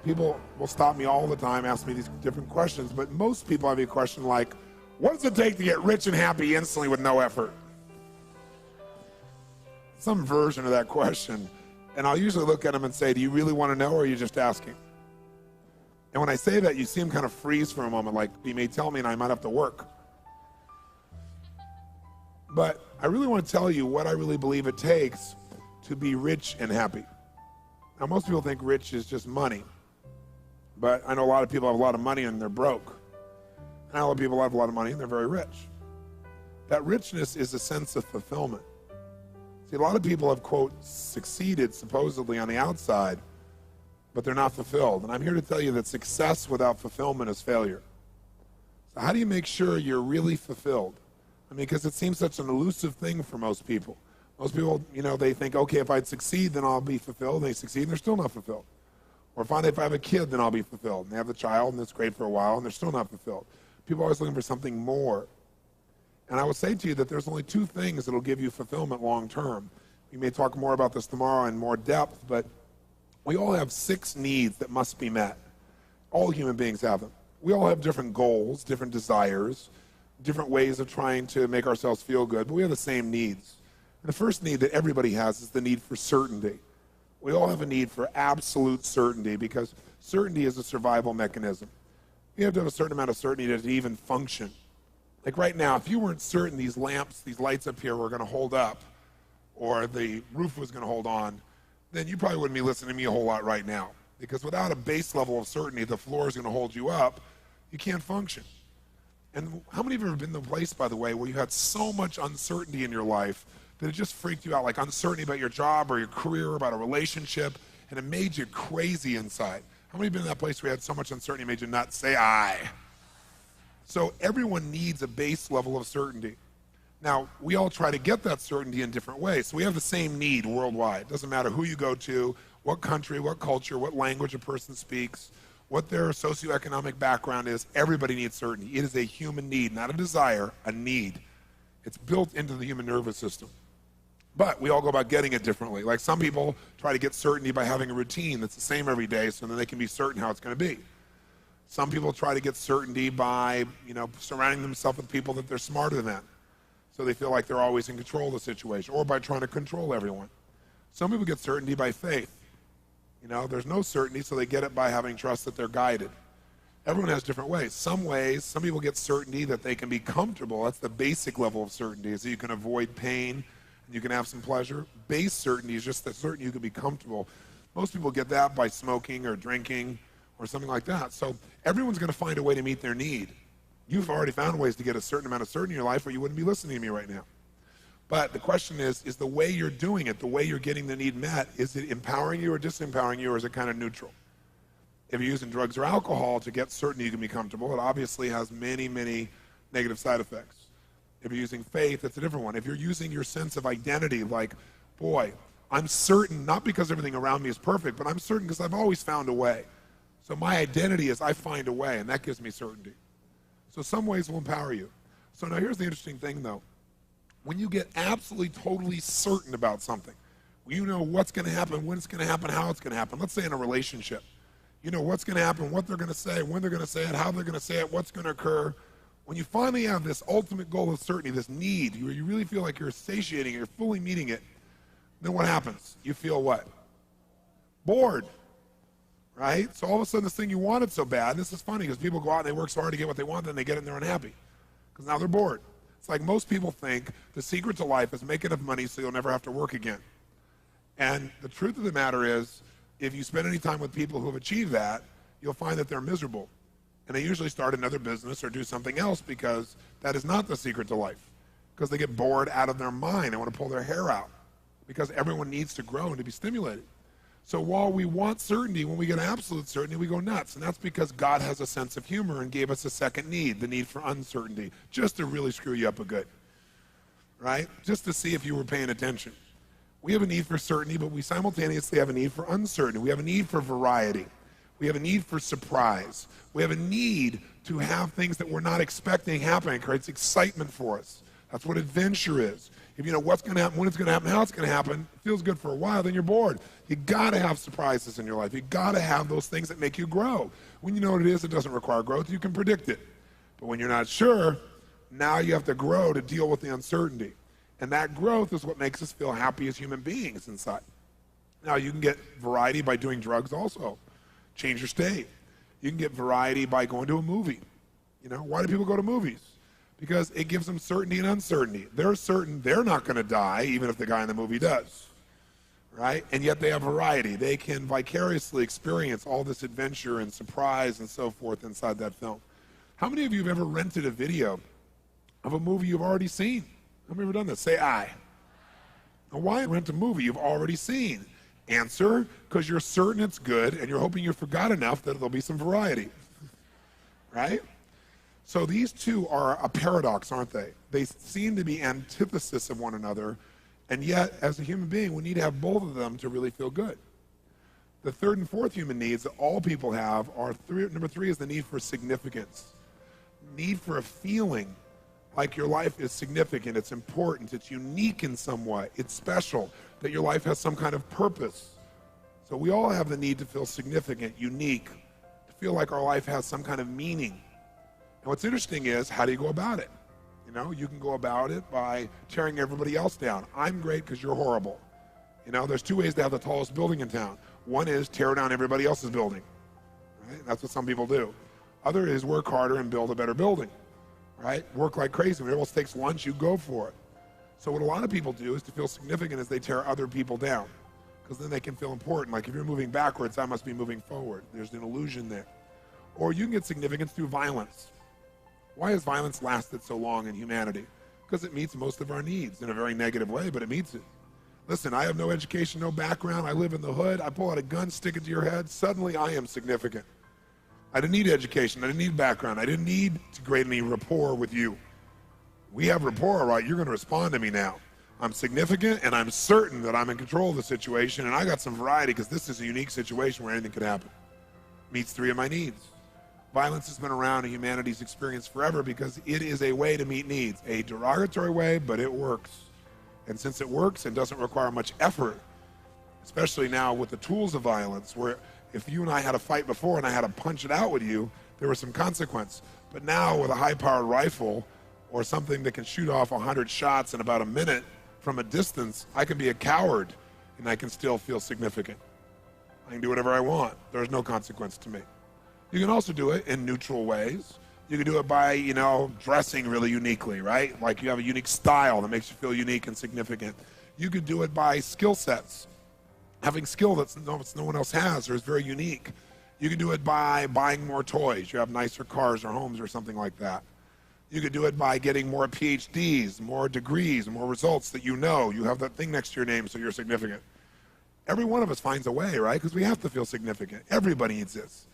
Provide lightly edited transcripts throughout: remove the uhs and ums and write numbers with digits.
People will stop me all the time, ask me these different questions, but most people have a question like, what does it take to get rich and happy instantly with no effort? Some version of that question. And I'll usually look at them and say, do you really want to know, or are you just asking? And when I say that, you see them kind of freeze for a moment, like he may tell me and I might have to work. But I really want to tell you what I really believe it takes to be rich and happy. Now, most people think rich is just money. But I know a lot of people have a lot of money and they're broke. And I know a lot of people have a lot of money and they're very rich. That richness is a sense of fulfillment. See, a lot of people have, quote, succeeded supposedly on the outside, but they're not fulfilled. And I'm here to tell you that success without fulfillment is failure. So how do you make sure you're really fulfilled? I mean, because it seems such an elusive thing for most people. Most people, you know, they think, okay, if I succeed, then I'll be fulfilled. And they succeed and they're still not fulfilled. Or finally, if I have a kid, then I'll be fulfilled. And they have the child and it's great for a while and they're still not fulfilled. People are always looking for something more. And I will say to you that there's only two things that will give you fulfillment long term. We may talk more about this tomorrow in more depth, but we all have 6 needs that must be met. All human beings have them. We all have different goals, different desires, different ways of trying to make ourselves feel good, but we have the same needs. And the first need that everybody has is the need for certainty. We all have a need for absolute certainty because certainty is a survival mechanism. You have to have a certain amount of certainty to even function. Like right now, if you weren't certain these lamps, these lights up here were going to hold up, or the roof was going to hold on, then you probably wouldn't be listening to me a whole lot right now. Because without a base level of certainty, the floor is going to hold you up, you can't function. And how many of you have been in the place, by the way, where you had so much uncertainty in your life that it just freaked you out, like uncertainty about your job or your career, about a relationship, and it made you crazy inside? How many have been in that place where you had so much uncertainty it made you nuts? Say aye. So everyone needs a base level of certainty. Now, we all try to get that certainty in different ways. So we have the same need worldwide. It doesn't matter who you go to, what country, what culture, what language a person speaks, what their socioeconomic background is. Everybody needs certainty. It is a human need, not a desire, a need. It's built into the human nervous system. But we all go about getting it differently. Like some people try to get certainty by having a routine that's the same every day so then they can be certain how it's going to be. Some people try to get certainty by, surrounding themselves with people that they're smarter than. So they feel like they're always in control of the situation, or by trying to control everyone. Some people get certainty by faith. There's no certainty, so they get it by having trust that they're guided. Everyone has different ways. Some people get certainty that they can be comfortable. That's the basic level of certainty, is that you can avoid pain and you can have some pleasure. Base certainty is just that certain you can be comfortable. Most people get that by smoking or drinking or something like that. So everyone's going to find a way to meet their need. You've already found ways to get a certain amount of certainty in your life or you wouldn't be listening to me right now. But the question is the way you're doing it, the way you're getting the need met, is it empowering you or disempowering you, or is it kind of neutral? If you're using drugs or alcohol to get certainty you can be comfortable, it obviously has many, many negative side effects. If you're using faith, it's a different one. If you're using your sense of identity, like, boy, I'm certain, not because everything around me is perfect, but I'm certain because I've always found a way. So my identity is I find a way, and that gives me certainty. So some ways will empower you. So now here's the interesting thing, though. When you get absolutely, totally certain about something, you know what's going to happen, when it's going to happen, how it's going to happen. Let's say in a relationship. You know what's going to happen, what they're going to say, when they're going to say it, how they're going to say it, what's going to occur. When you finally have this ultimate goal of certainty, this need, where you really feel like you're satiating it, you're fully meeting it, then what happens? You feel what? Bored. Right? So all of a sudden this thing you wanted so bad, and this is funny because people go out and they work so hard to get what they want, then they get it and they're unhappy because now they're bored. It's like most people think the secret to life is make enough money so you'll never have to work again. And the truth of the matter is, if you spend any time with people who have achieved that, you'll find that they're miserable. And they usually start another business or do something else because that is not the secret to life. Because they get bored out of their mind. They want to pull their hair out because everyone needs to grow and to be stimulated. So while we want certainty, when we get absolute certainty, we go nuts. And that's because God has a sense of humor and gave us a second need, the need for uncertainty, just to really screw you up a good, right? Just to see if you were paying attention. We have a need for certainty, but we simultaneously have a need for uncertainty. We have a need for variety. We have a need for surprise. We have a need to have things that we're not expecting happening. It creates excitement for us. That's what adventure is. If you know what's going to happen, when it's going to happen, how it's going to happen, it feels good for a while, then you're bored. You got to have surprises in your life. You got to have those things that make you grow. When you know what it is, it doesn't require growth. You can predict it. But when you're not sure, now you have to grow to deal with the uncertainty. And that growth is what makes us feel happy as human beings inside. Now, you can get variety by doing drugs also. Change your state. You can get variety by going to a movie. You know, why do people go to movies? Because it gives them certainty and uncertainty. They're certain they're not going to die, even if the guy in the movie does, right? And yet they have variety. They can vicariously experience all this adventure and surprise and so forth inside that film. How many of you have ever rented a video of a movie you've already seen? How many have ever done this? Say aye. Now, why rent a movie you've already seen? Answer, because you're certain it's good and you're hoping you forgot enough that there'll be some variety, right? So these two are a paradox, aren't they? They seem to be antithesis of one another, and yet, as a human being, we need to have both of them to really feel good. The third and fourth human needs that all people have are number three is the need for significance. Need for a feeling like your life is significant, it's important, it's unique in some way, it's special, that your life has some kind of purpose. So we all have the need to feel significant, unique, to feel like our life has some kind of meaning. And what's interesting is, how do you go about it? You know, you can go about it by tearing everybody else down. I'm great because you're horrible. You know, there's two ways to have the tallest building in town. One is tear down everybody else's building. Right? That's what some people do. Other is work harder and build a better building. Right? Work like crazy. When everyone else takes lunch, you go for it. So what a lot of people do is to feel significant as they tear other people down, because then they can feel important. Like if you're moving backwards, I must be moving forward. There's an illusion there. Or you can get significance through violence. Why has violence lasted so long in humanity? Because it meets most of our needs in a very negative way, but it meets it. Listen, I have no education, no background. I live in the hood. I pull out a gun, stick it to your head. Suddenly I am significant. I didn't need education. I didn't need background. I didn't need to create any rapport with you. We have rapport, right? You're going to respond to me now. I'm significant, and I'm certain that I'm in control of the situation, and I got some variety because this is a unique situation where anything could happen. Meets three of my needs. Violence has been around in humanity's experience forever because it is a way to meet needs. A derogatory way, but it works. And since it works and doesn't require much effort, especially now with the tools of violence, where if you and I had a fight before and I had to punch it out with you, there was some consequence. But now with a high-powered rifle or something that can shoot off 100 shots in about a minute from a distance, I can be a coward and I can still feel significant. I can do whatever I want. There's no consequence to me. You can also do it in neutral ways. You can do it by, you know, dressing really uniquely, right? Like you have a unique style that makes you feel unique and significant. You could do it by skill sets. Having skill that no one else has or is very unique. You can do it by buying more toys. You have nicer cars or homes or something like that. You could do it by getting more PhDs, more degrees, more results that you know. You have that thing next to your name so you're significant. Every one of us finds a way, right? Because we have to feel significant. Everybody needs this.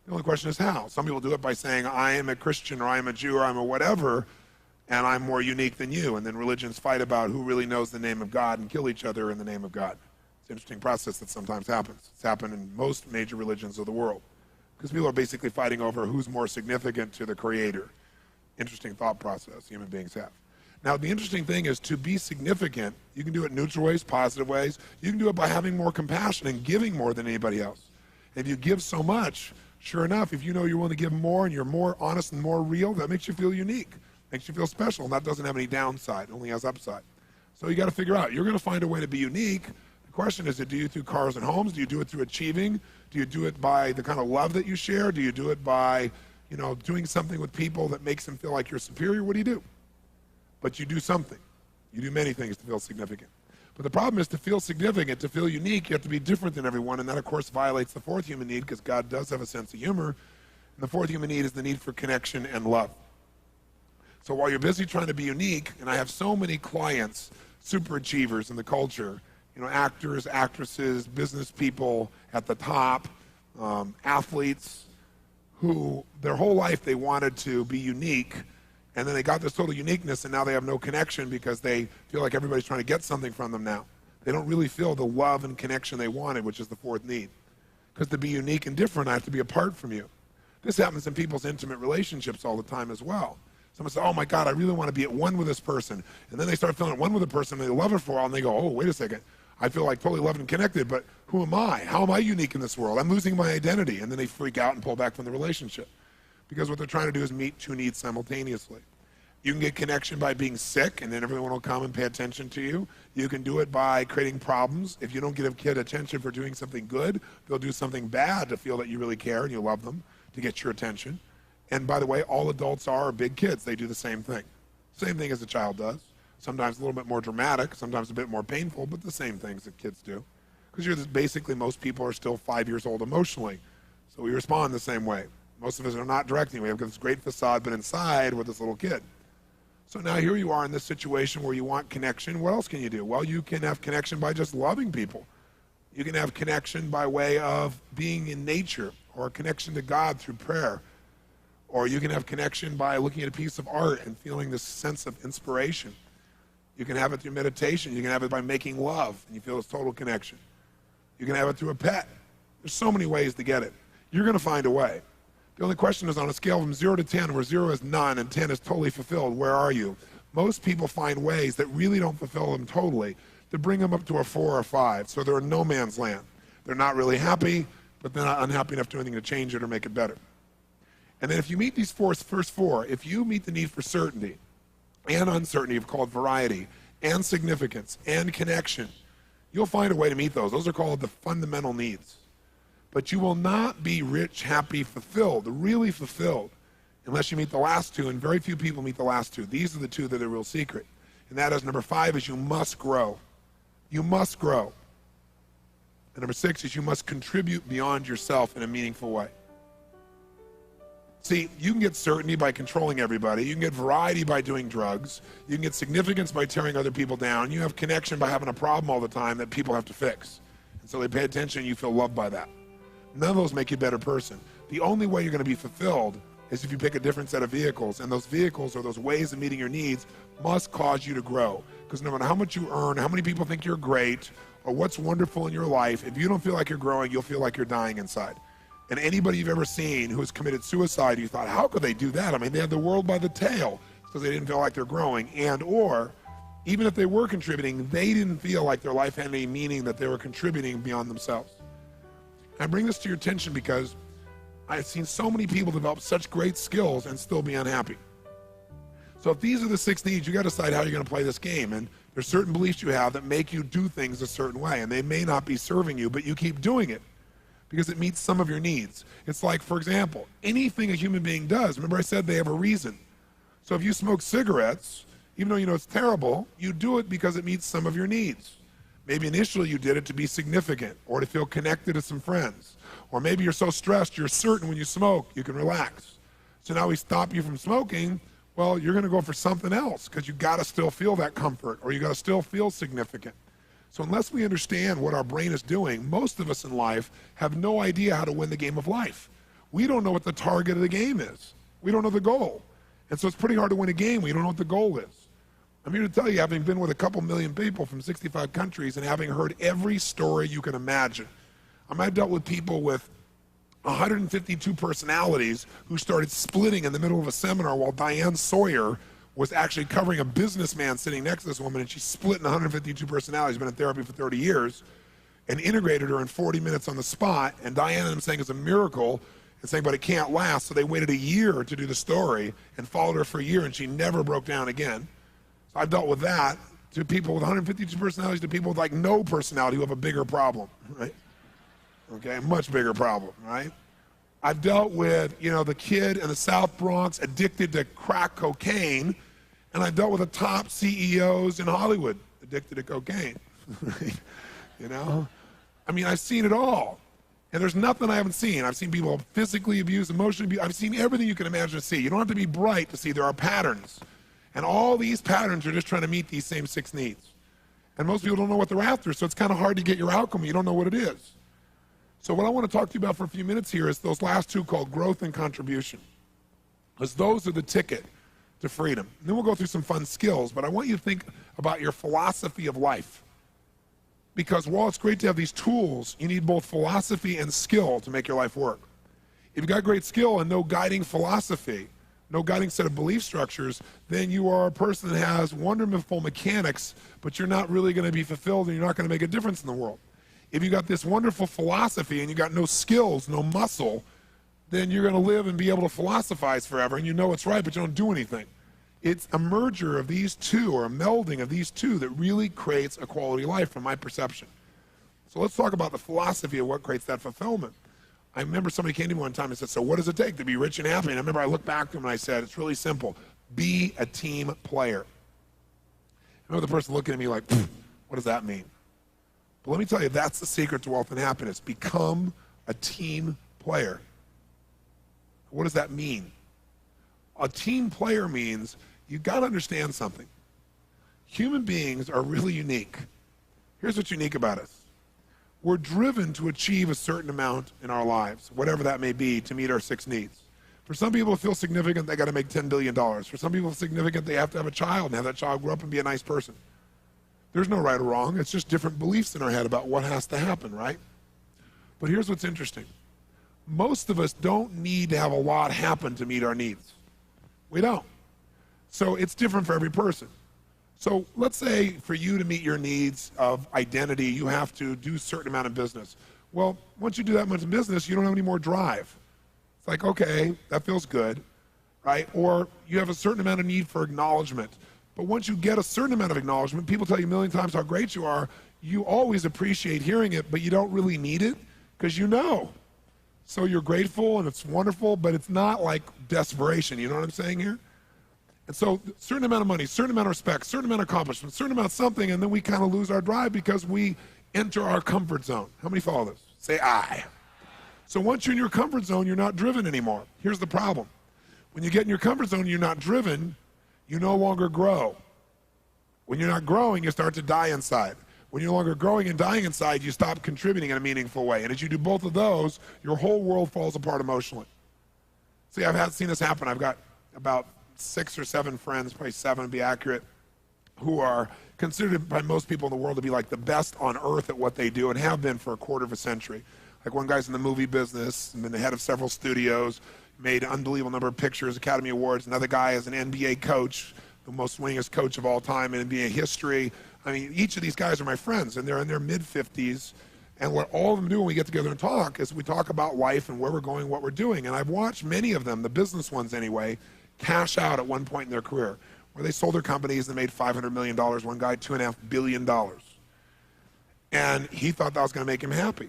The only question is how. Some people do it by saying, I am a Christian or I am a Jew or I'm a whatever, and I'm more unique than you. And then religions fight about who really knows the name of God and kill each other in the name of God. It's an interesting process that sometimes happens. It's happened in most major religions of the world. Because people are basically fighting over who's more significant to the Creator. Interesting thought process human beings have. Now, the interesting thing is to be significant, you can do it in neutral ways, positive ways. You can do it by having more compassion and giving more than anybody else. If you give so much, sure enough, if you know you're willing to give more and you're more honest and more real, that makes you feel unique, makes you feel special, and that doesn't have any downside, it only has upside. So you got to figure out, you're going to find a way to be unique. The question is, do you through cars and homes? Do you do it through achieving? Do you do it by the kind of love that you share? Do you do it by, you know, doing something with people that makes them feel like you're superior? What do you do? But you do something. You do many things to feel significant. But the problem is, to feel significant, to feel unique, you have to be different than everyone, and that, of course, violates the fourth human need, because God does have a sense of humor. And the fourth human need is the need for connection and love. So while you're busy trying to be unique, and I have so many clients, super achievers in the culture, you know, actors, actresses, business people at the top, athletes, who their whole life they wanted to be unique, and then they got this total uniqueness, and now they have no connection because they feel like everybody's trying to get something from them now. They don't really feel the love and connection they wanted, which is the fourth need. Because to be unique and different, I have to be apart from you. This happens in people's intimate relationships all the time as well. Someone says, oh my God, I really want to be at one with this person. And then they start feeling at one with a person and they love it for a while and they go, oh, wait a second. I feel like totally loved and connected, but who am I? How am I unique in this world? I'm losing my identity. And then they freak out and pull back from the relationship. Because what they're trying to do is meet two needs simultaneously. You can get connection by being sick, and then everyone will come and pay attention to you. You can do it by creating problems. If you don't give a kid attention for doing something good, they'll do something bad to feel that you really care and you love them, to get your attention. And by the way, all adults are big kids. They do the same thing. Same thing as a child does. Sometimes a little bit more dramatic, sometimes a bit more painful, but the same things that kids do. Because basically most people are still 5 years old emotionally. So we respond the same way. Most of us are not directing. We have this great facade, but inside we're this little kid. So now here you are in this situation where you want connection. What else can you do? Well, you can have connection by just loving people. You can have connection by way of being in nature, or connection to God through prayer. Or you can have connection by looking at a piece of art and feeling this sense of inspiration. You can have it through meditation. You can have it by making love, and you feel this total connection. You can have it through a pet. There's so many ways to get it. You're going to find a way. The only question is, on a scale from 0 to 10, where 0 is none and 10 is totally fulfilled, where are you? Most people find ways that really don't fulfill them totally to bring them up to a 4 or 5. So they're in no man's land. They're not really happy, but they're not unhappy enough to do anything to change it or make it better. And then if you meet these first 4, if you meet the need for certainty and uncertainty, called variety, and significance, and connection, you'll find a way to meet those. Those are called the fundamental needs. But you will not be rich, happy, fulfilled, really fulfilled, unless you meet the last 2, and very few people meet the last 2. These are the 2 that are the real secret. And that is, number 5 is you must grow. You must grow. And number 6 is you must contribute beyond yourself in a meaningful way. See, you can get certainty by controlling everybody. You can get variety by doing drugs. You can get significance by tearing other people down. You have connection by having a problem all the time that people have to fix. And so they pay attention and you feel loved by that. None of those make you a better person. The only way you're going to be fulfilled is if you pick a different set of vehicles. And those vehicles, or those ways of meeting your needs, must cause you to grow. Because no matter how much you earn, how many people think you're great, or what's wonderful in your life, if you don't feel like you're growing, you'll feel like you're dying inside. And anybody you've ever seen who has committed suicide, you thought, how could they do that? I mean, they had the world by the tail because they didn't feel like they're growing. And or, even if they were contributing, they didn't feel like their life had any meaning, that they were contributing beyond themselves. I bring this to your attention because I've seen so many people develop such great skills and still be unhappy. So if these are the 6 needs, you got to decide how you're going to play this game. And there's certain beliefs you have that make you do things a certain way, and they may not be serving you, but you keep doing it because it meets some of your needs. It's like, for example, anything a human being does, remember I said they have a reason. So if you smoke cigarettes, even though you know it's terrible, you do it because it meets some of your needs. Maybe initially you did it to be significant or to feel connected to some friends. Or maybe you're so stressed, you're certain when you smoke, you can relax. So now we stop you from smoking, well, you're going to go for something else because you got to still feel that comfort, or you got to still feel significant. So unless we understand what our brain is doing, most of us in life have no idea how to win the game of life. We don't know what the target of the game is. We don't know the goal. And so it's pretty hard to win a game when you don't know what the goal is. I'm here to tell you, having been with a couple million people from 65 countries and having heard every story you can imagine. I've dealt with people with 152 personalities who started splitting in the middle of a seminar while Diane Sawyer was actually covering a businessman sitting next to this woman, and she split in 152 personalities, been in therapy for 30 years, and integrated her in 40 minutes on the spot. And Diane and him saying it's a miracle, and saying, but it can't last. So they waited a year to do the story and followed her for a year, and she never broke down again. So I've dealt with that, to people with 152 personalities, to people with like no personality who have a bigger problem, right? Okay, a much bigger problem, right? I've dealt with, the kid in the South Bronx addicted to crack cocaine, and I've dealt with the top CEOs in Hollywood addicted to cocaine. I mean, I've seen it all. And there's nothing I haven't seen. I've seen people physically abused, emotionally abused. I've seen everything you can imagine to see. You don't have to be bright to see there are patterns. And all these patterns are just trying to meet these same 6 needs. And most people don't know what they're after, so it's kind of hard to get your outcome. You don't know what it is. So what I want to talk to you about for a few minutes here is those last 2 called growth and contribution. Because those are the ticket to freedom. And then we'll go through some fun skills, but I want you to think about your philosophy of life. Because while it's great to have these tools, you need both philosophy and skill to make your life work. If you've got great skill and no guiding philosophy, no guiding set of belief structures, then you are a person that has wonderful mechanics, but you're not really going to be fulfilled and you're not going to make a difference in the world. If you got this wonderful philosophy and you got no skills, no muscle, then you're going to live and be able to philosophize forever and you know it's right, but you don't do anything. It's a merger of these two, or a melding of these two, that really creates a quality life from my perception. So let's talk about the philosophy of what creates that fulfillment. I remember somebody came to me one time and said, so what does it take to be rich and happy? And I remember I looked back to him and I said, it's really simple. Be a team player. I remember the person looking at me like, what does that mean? But let me tell you, that's the secret to wealth and happiness. Become a team player. What does that mean? A team player means you've got to understand something. Human beings are really unique. Here's what's unique about us. We're driven to achieve a certain amount in our lives, whatever that may be, to meet our 6 needs. For some people, it feels significant, they got to make $10 billion. For some people, it's significant, they have to have a child and have that child grow up and be a nice person. There's no right or wrong. It's just different beliefs in our head about what has to happen, right? But here's what's interesting. Most of us don't need to have a lot happen to meet our needs. We don't. So it's different for every person. So let's say for you to meet your needs of identity, you have to do a certain amount of business. Well, once you do that much business, you don't have any more drive. It's like, okay, that feels good, right? Or you have a certain amount of need for acknowledgement. But once you get a certain amount of acknowledgement, people tell you a million times how great you are, you always appreciate hearing it, but you don't really need it because you know. So you're grateful and it's wonderful, but it's not like desperation, you know what I'm saying here? And so certain amount of money, certain amount of respect, certain amount of accomplishment, certain amount of something, and then we kind of lose our drive because we enter our comfort zone. How many follow this? Say I. So once you're in your comfort zone, you're not driven anymore. Here's the problem. When you get in your comfort zone, you're not driven, you no longer grow. When you're not growing, you start to die inside. When you're no longer growing and dying inside, you stop contributing in a meaningful way. And as you do both of those, your whole world falls apart emotionally. See, I've seen this happen. I've got about 6 or 7 friends, probably 7 to be accurate, who are considered by most people in the world to be like the best on earth at what they do and have been for a quarter of a century. Like one guy's in the movie business and been the head of several studios, made an unbelievable number of pictures, Academy Awards. Another guy is an NBA coach, the most winningest coach of all time in NBA history. I mean, each of these guys are my friends, and they're in their mid-50s. And what all of them do when we get together and talk is we talk about life and where we're going, what we're doing. And I've watched many of them, the business ones anyway, cash out at one point in their career, where they sold their companies and made $500 million. One guy, $2.5 billion. And he thought that was going to make him happy.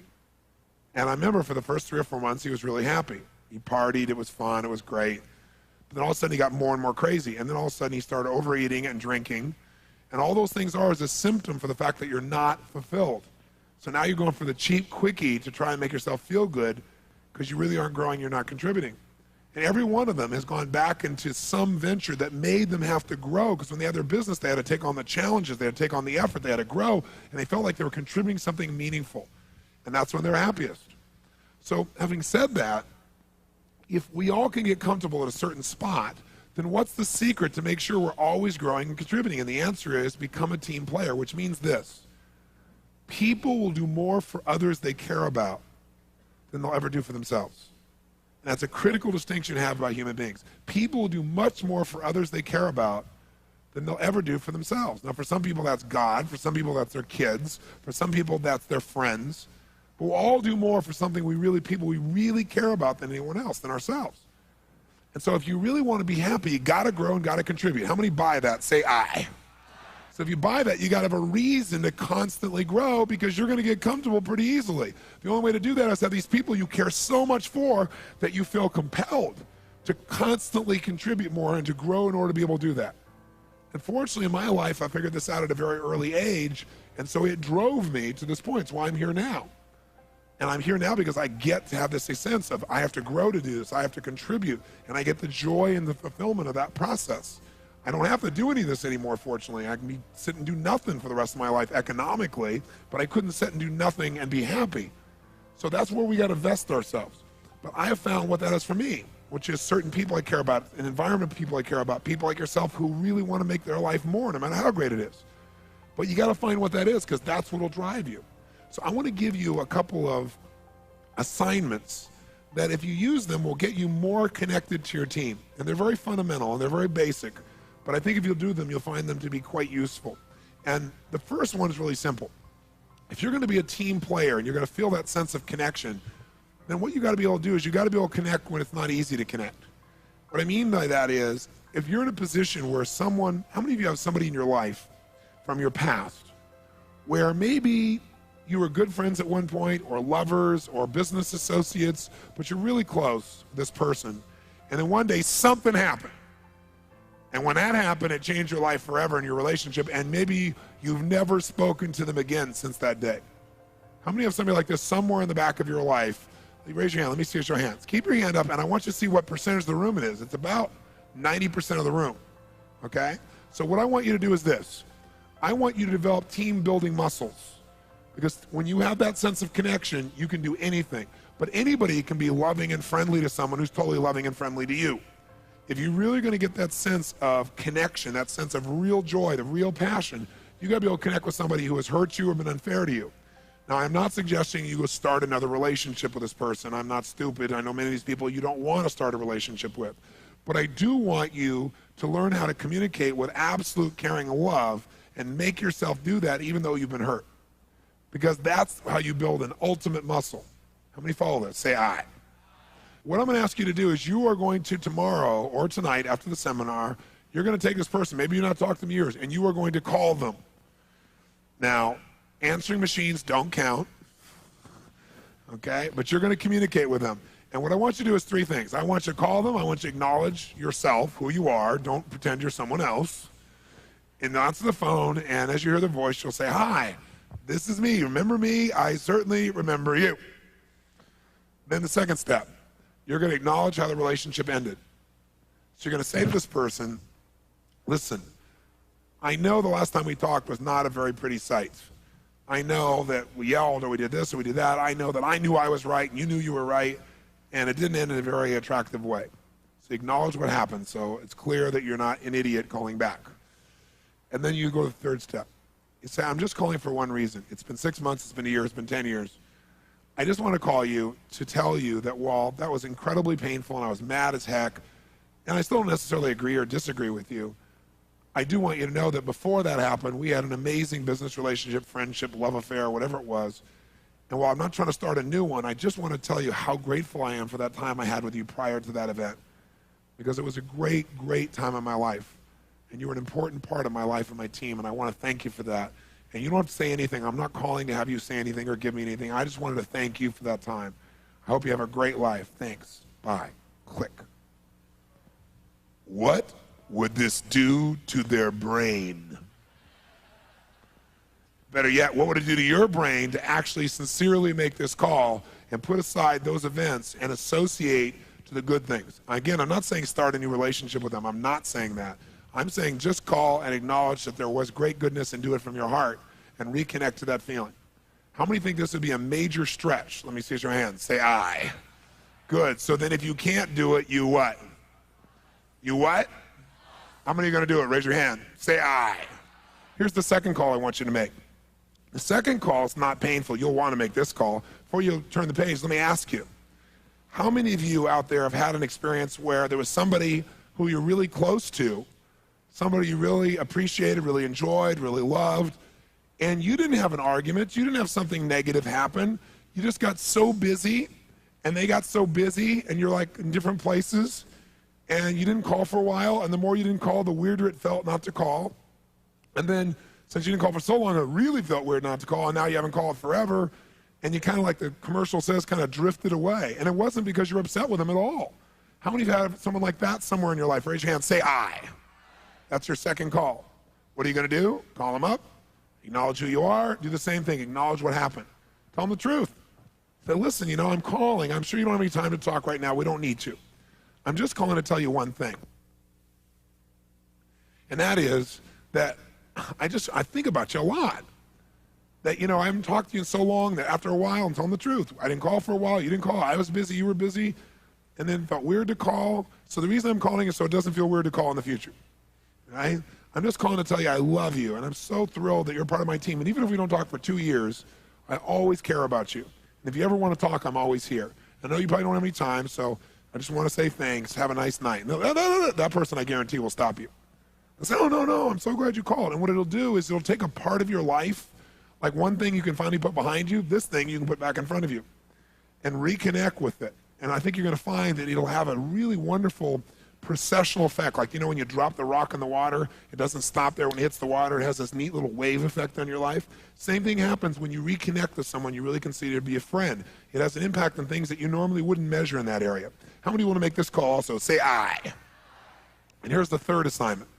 And I remember for the first 3 or 4 months, he was really happy. He partied, it was fun, it was great. But then all of a sudden he got more and more crazy. And then all of a sudden he started overeating and drinking. And all those things are is a symptom for the fact that you're not fulfilled. So now you're going for the cheap quickie to try and make yourself feel good because you really aren't growing, you're not contributing. And every one of them has gone back into some venture that made them have to grow, because when they had their business, they had to take on the challenges, they had to take on the effort, they had to grow, and they felt like they were contributing something meaningful. And that's when they're happiest. So having said that, if we all can get comfortable at a certain spot, then what's the secret to make sure we're always growing and contributing? And the answer is become a team player, which means this. People will do more for others they care about than they'll ever do for themselves. And that's a critical distinction to have about human beings. People will do much more for others they care about than they'll ever do for themselves. Now, for some people, that's God. For some people, that's their kids. For some people, that's their friends. But we'll all do more for something people we really care about than anyone else, than ourselves. And so if you really want to be happy, you got to grow and got to contribute. How many buy that? Say I. So if you buy that, you got to have a reason to constantly grow, because you're going to get comfortable pretty easily. The only way to do that is to have these people you care so much for that you feel compelled to constantly contribute more and to grow in order to be able to do that. Unfortunately, in my life, I figured this out at a very early age, and so it drove me to this point. It's why I'm here now. And I'm here now because I get to have this sense of I have to grow to do this, I have to contribute, and I get the joy and the fulfillment of that process. I don't have to do any of this anymore, fortunately. I can sit and do nothing for the rest of my life economically, but I couldn't sit and do nothing and be happy. So that's where we got to vest ourselves. But I have found what that is for me, which is certain people I care about, an environment of people I care about, people like yourself who really want to make their life more, no matter how great it is. But you got to find what that is, because that's what will drive you. So I want to give you a couple of assignments that if you use them will get you more connected to your team. And they're very fundamental and they're very basic, but I think if you'll do them, you'll find them to be quite useful. And the first one is really simple. If you're going to be a team player and you're going to feel that sense of connection, then what you got to be able to do is you got to be able to connect when it's not easy to connect. What I mean by that is, if you're in a position where someone, how many of you have somebody in your life from your past where maybe you were good friends at one point, or lovers, or business associates, but you're really close with this person, and then one day something happened. And when that happened, it changed your life forever in your relationship, and maybe you've never spoken to them again since that day. How many have somebody like this somewhere in the back of your life? Raise your hand. Let me see your hands. Keep your hand up, and I want you to see what percentage of the room it is. It's about 90% of the room, okay? So what I want you to do is this. I want you to develop team-building muscles, because when you have that sense of connection, you can do anything. But anybody can be loving and friendly to someone who's totally loving and friendly to you. If you're really going to get that sense of connection, that sense of real joy, the real passion, you got to be able to connect with somebody who has hurt you or been unfair to you. Now, I'm not suggesting you go start another relationship with this person. I'm not stupid. I know many of these people you don't want to start a relationship with. But I do want you to learn how to communicate with absolute caring and love and make yourself do that even though you've been hurt. Because that's how you build an ultimate muscle. How many follow this? Say aye. What I'm going to ask you to do is you are going to tomorrow or tonight after the seminar, you're going to take this person, maybe you've not talked to them in years, and you are going to call them. Now, answering machines don't count, okay? But you're going to communicate with them. And what I want you to do is three things. I want you to call them. I want you to acknowledge yourself, who you are. Don't pretend you're someone else. And answer the phone, and as you hear their voice, you'll say, hi, this is me. Remember me? I certainly remember you. Then the second step, you're going to acknowledge how the relationship ended. So you're going to say to this person, listen, I know the last time we talked was not a very pretty sight. I know that we yelled or we did this or we did that. I know that I knew I was right and you knew you were right, and it didn't end in a very attractive way. So acknowledge what happened so it's clear that you're not an idiot calling back. And then you go to the third step. You say, I'm just calling for one reason. It's been 6 months, it's been a year, it's been 10 years. I just want to call you to tell you that while that was incredibly painful and I was mad as heck, and I still don't necessarily agree or disagree with you, I do want you to know that before that happened, we had an amazing business relationship, friendship, love affair, whatever it was. And while I'm not trying to start a new one, I just want to tell you how grateful I am for that time I had with you prior to that event. Because it was a great, great time in my life. And you were an important part of my life and my team, and I want to thank you for that. And you don't have to say anything. I'm not calling to have you say anything or give me anything. I just wanted to thank you for that time. I hope you have a great life. Thanks. Bye. Click. What would this do to their brain? Better yet, what would it do to your brain to actually sincerely make this call and put aside those events and associate to the good things? Again, I'm not saying start a new relationship with them. I'm not saying that. I'm saying just call and acknowledge that there was great goodness and do it from your heart and reconnect to that feeling. How many think this would be a major stretch? Let me see your hands. Say aye. Good. So then if you can't do it, you what? You what? How many are going to do it? Raise your hand. Say aye. Here's the second call I want you to make. The second call is not painful. You'll want to make this call. Before you turn the page, let me ask you, how many of you out there have had an experience where there was somebody who you're really close to, somebody you really appreciated, really enjoyed, really loved, and you didn't have an argument, you didn't have something negative happen, you just got so busy, and they got so busy, and you're like in different places, and you didn't call for a while, and the more you didn't call, the weirder it felt not to call. And then, since you didn't call for so long, it really felt weird not to call, and now you haven't called forever, and you kind of, like the commercial says, kind of drifted away. And it wasn't because you're upset with them at all. How many of you have someone like that somewhere in your life? Raise your hand, say aye. That's your second call. What are you going to do? Call them up, acknowledge who you are, do the same thing, acknowledge what happened. Tell them the truth. Say, listen, you know, I'm calling. I'm sure you don't have any time to talk right now. We don't need to. I'm just calling to tell you one thing. And that is that I think about you a lot. That, you know, I haven't talked to you in so long that after a while, I'm telling the truth. I didn't call for a while, you didn't call. I was busy, you were busy. And then it felt weird to call. So the reason I'm calling is so it doesn't feel weird to call in the future. Right? I'm just calling to tell you I love you, and I'm so thrilled that you're part of my team. And even if we don't talk for 2 years, I always care about you. And if you ever want to talk, I'm always here. I know you probably don't have any time, so I just want to say thanks. Have a nice night. No, that person, I guarantee, will stop you. I say, oh, no, I'm so glad you called. And what it'll do is it'll take a part of your life, like one thing you can finally put behind you, this thing you can put back in front of you, and reconnect with it. And I think you're going to find that it'll have a really wonderful processional effect. Like, when you drop the rock in the water, it doesn't stop there when it hits the water. It has this neat little wave effect on your life. Same thing happens when you reconnect with someone you really consider to be a friend. It has an impact on things that you normally wouldn't measure in that area. How many want to make this call also? Say aye. And here's the third assignment.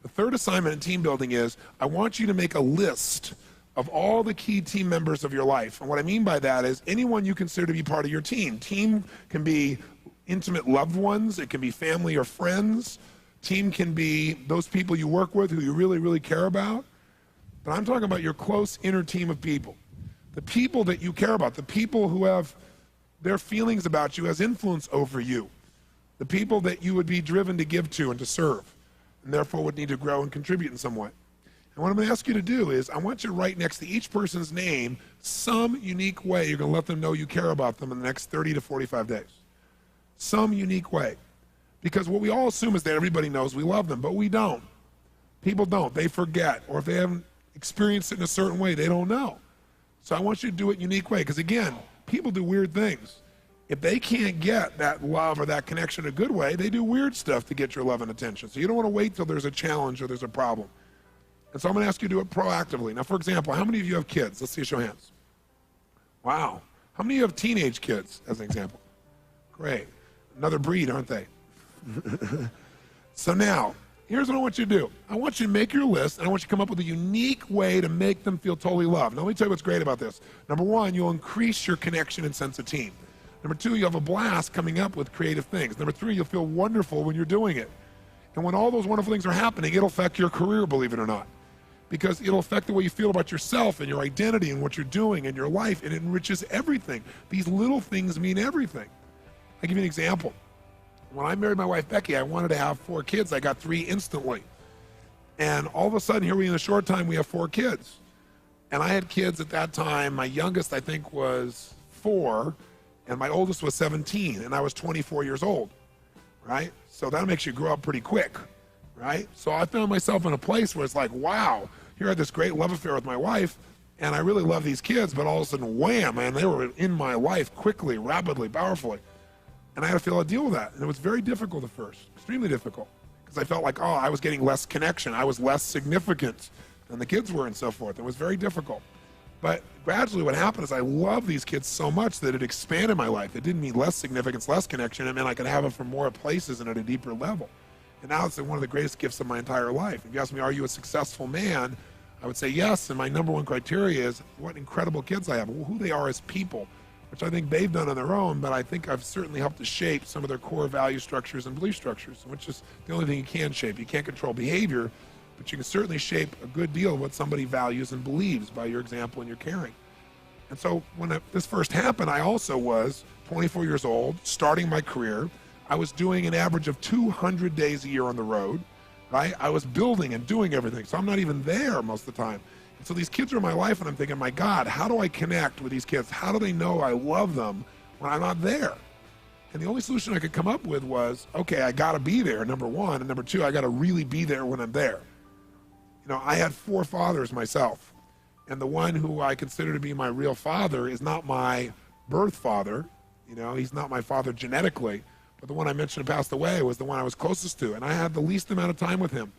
The third assignment in team building is I want you to make a list of all the key team members of your life. And what I mean by that is anyone you consider to be part of your team. Team can be intimate loved ones. It can be family or friends. Team can be those people you work with who you really, really care about. But I'm talking about your close inner team of people. The people that you care about. The people who have their feelings about you as influence over you. The people that you would be driven to give to and to serve, and therefore would need to grow and contribute in some way. And what I'm going to ask you to do is I want you to write next to each person's name some unique way you're going to let them know you care about them in the next 30 to 45 days. Some unique way. Because what we all assume is that everybody knows we love them, but we don't. People don't. They forget. Or if they haven't experienced it in a certain way, they don't know. So I want you to do it in a unique way. Because again, people do weird things. If they can't get that love or that connection in a good way, they do weird stuff to get your love and attention. So you don't want to wait till there's a challenge or there's a problem. And so I'm going to ask you to do it proactively. Now, for example, how many of you have kids? Let's see a show of hands. Wow. How many of you have teenage kids, as an example? Great. Another breed, aren't they? So now, here's what I want you to do. I want you to make your list, and I want you to come up with a unique way to make them feel totally loved. Now, let me tell you what's great about this. Number one, you'll increase your connection and sense of team. Number two, you'll have a blast coming up with creative things. Number three, you'll feel wonderful when you're doing it. And when all those wonderful things are happening, it'll affect your career, believe it or not. Because it'll affect the way you feel about yourself and your identity and what you're doing in your life, and it enriches everything. These little things mean everything. I'll give you an example. When I married my wife, Becky, I wanted to have 4 kids. I got 3 instantly. And all of a sudden, here in a short time, we have 4 kids. And I had kids at that time. My youngest, I think, was 4, and my oldest was 17, and I was 24 years old, right? So that makes you grow up pretty quick, right? So I found myself in a place where it's like, wow, here I had this great love affair with my wife, and I really love these kids, but all of a sudden, wham, man, they were in my life quickly, rapidly, powerfully. And I had to feel a deal with that. And it was very difficult at first, extremely difficult, because I felt like, oh, I was getting less connection. I was less significant than the kids were and so forth. It was very difficult. But gradually what happened is I loved these kids so much that it expanded my life. It didn't mean less significance, less connection. It meant I could have them from more places and at a deeper level. And now it's one of the greatest gifts of my entire life. If you ask me, are you a successful man? I would say yes. And my number one criteria is what incredible kids I have, who they are as people, which I think they've done on their own, but I think I've certainly helped to shape some of their core value structures and belief structures, which is the only thing you can shape. You can't control behavior, but you can certainly shape a good deal of what somebody values and believes by your example and your caring. And so when this first happened, I also was 24 years old, starting my career. I was doing an average of 200 days a year on the road, right? I was building and doing everything, so I'm not even there most of the time. And so these kids are in my life, and I'm thinking, my God, how do I connect with these kids? How do they know I love them when I'm not there? And the only solution I could come up with was, okay, I got to be there, number one, and number two, I got to really be there when I'm there. You know, I had 4 fathers myself, and the one who I consider to be my real father is not my birth father. You know, he's not my father genetically, but the one I mentioned who passed away was the one I was closest to, and I had the least amount of time with him.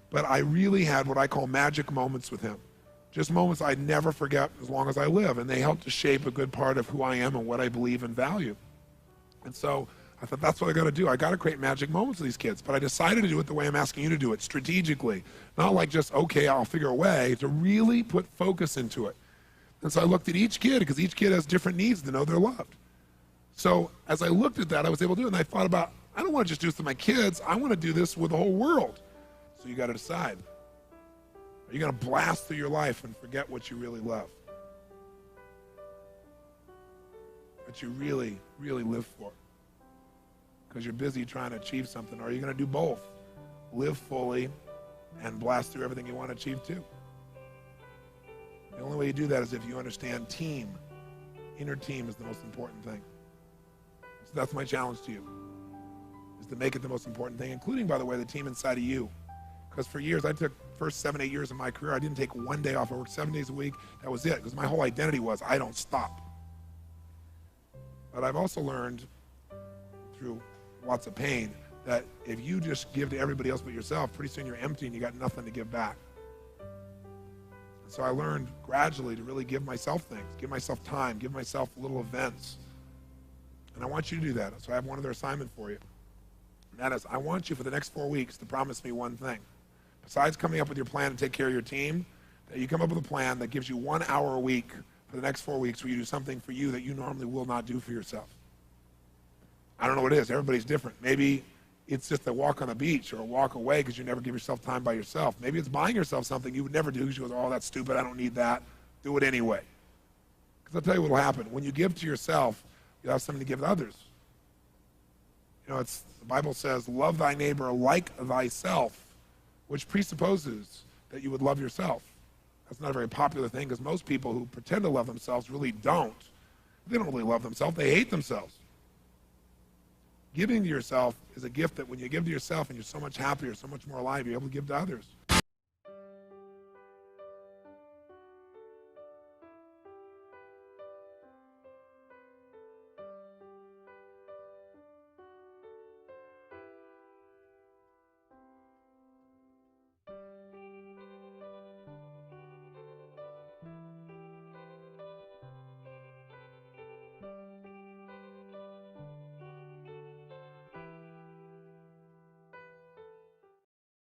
But I really had what I call magic moments with him. Just moments I'd never forget as long as I live, and they helped to shape a good part of who I am and what I believe and value. And so I thought, that's what I got to do. I got to create magic moments with these kids, but I decided to do it the way I'm asking you to do it, strategically. Not like just, okay, I'll figure a way, to really put focus into it. And so I looked at each kid, because each kid has different needs to know they're loved. So as I looked at that, I was able to do it, and I thought about, I don't want to just do this with my kids, I want to do this with the whole world. So you got to decide. Are you going to blast through your life and forget what you really love? What you really, really live for? Because you're busy trying to achieve something. Or are you going to do both? Live fully and blast through everything you want to achieve too. The only way you do that is if you understand team. Inner team is the most important thing. That's my challenge to you, is to make it the most important thing, including, by the way, the team inside of you. Because for years, I took first 7, 8 years of my career, I didn't take one day off. I worked 7 days a week. That was it, because my whole identity was, I don't stop. But I've also learned through lots of pain that if you just give to everybody else but yourself, pretty soon you're empty and you got nothing to give back. And so I learned gradually to really give myself things, give myself time, give myself little events. And I want you to do that. So I have one other assignment for you. And that is, I want you for the next 4 weeks to promise me one thing. Besides coming up with your plan to take care of your team, that you come up with a plan that gives you 1 hour a week for the next 4 weeks where you do something for you that you normally will not do for yourself. I don't know what it is. Everybody's different. Maybe it's just a walk on the beach or a walk away because you never give yourself time by yourself. Maybe it's buying yourself something you would never do because you go, oh, that's stupid. I don't need that. Do it anyway. Because I'll tell you what will happen. When you give to yourself, you'll have something to give to others. You know, the Bible says, love thy neighbor like thyself, which presupposes that you would love yourself. That's not a very popular thing because most people who pretend to love themselves really don't. They don't really love themselves. They hate themselves. Giving to yourself is a gift that when you give to yourself and you're so much happier, so much more alive, you're able to give to others.